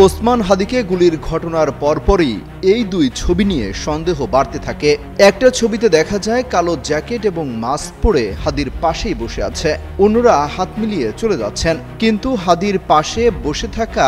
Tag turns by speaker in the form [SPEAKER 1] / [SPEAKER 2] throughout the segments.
[SPEAKER 1] ওসমান হাদিকে গুলির ঘটনার পরপরই এই দুই ছবি নিয়ে সন্দেহ বাড়তে থাকে। একটা ছবিতে দেখা যায় কালো জ্যাকেট এবং মাস্ক পরে হাদির পাশেই বসে আছে, অন্যরা হাত মিলিয়ে চলে যাচ্ছেন। কিন্তু হাদির পাশে বসে থাকা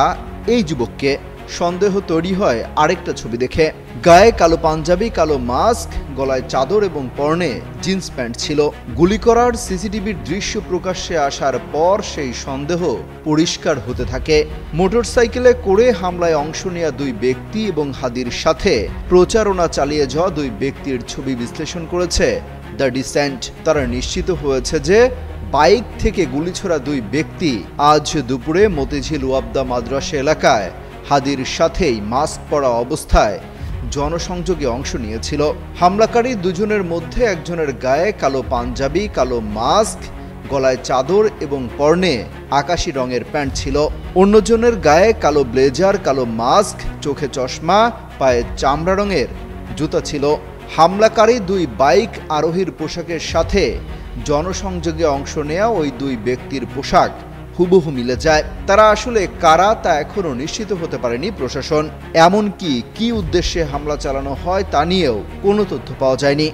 [SPEAKER 1] এই যুবককে সন্দেহ তৈরি হয় আরেকটা ছবি দেখে। গায়ে কালো পাঞ্জাবি, কালো মাস্ক, গলায় চাদর এবং পরনে জিন্স প্যান্ট ছিল। গুলি করার সিসিটিভির দৃশ্য প্রকাশ্যে আসার পর সেই সন্দেহ পরিষ্কার হতে থাকে। মোটরসাইকেলে করে হামলায় অংশ নেওয়া দুই ব্যক্তি এবং হাদির সাথে প্রচারণা চালিয়ে যাওয়া দুই ব্যক্তির ছবি বিশ্লেষণ করেছে দ্য ডিসেন্ট। তারা নিশ্চিত হয়েছে যে বাইক থেকে গুলি ছোড়া দুই ব্যক্তি আজ দুপুরে মতিঝিল ওয়াবদা মাদ্রাসা এলাকায় হাদির সাথেই মাস্ক পরা অবস্থায় জনসংযোগে অংশ নিয়েছিল। হামলাকারী দুজনের মধ্যে একজনের গায়ে কালো পাঞ্জাবি, কালো মাস্ক, গলায় চাদর এবং পরনে আকাশি রঙের প্যান্ট ছিল। অন্যজনের গায়ে কালো ব্লেজার, কালো মাস্ক, চোখে চশমা, পায়ে চামড়া রঙের জুতা ছিল। হামলাকারী দুই বাইক আরোহীর পোশাকের সাথে জনসংযোগে অংশ নেওয়া ওই দুই ব্যক্তির পোশাক হুবহু মিলে যায়। তারা আসলে কারা তা এখনও নিশ্চিত হতে পারেনি প্রশাসন। এমনকি কী উদ্দেশ্যে হামলা চালানো হয় তা নিয়েও কোনো তথ্য পাওয়া যায়নি।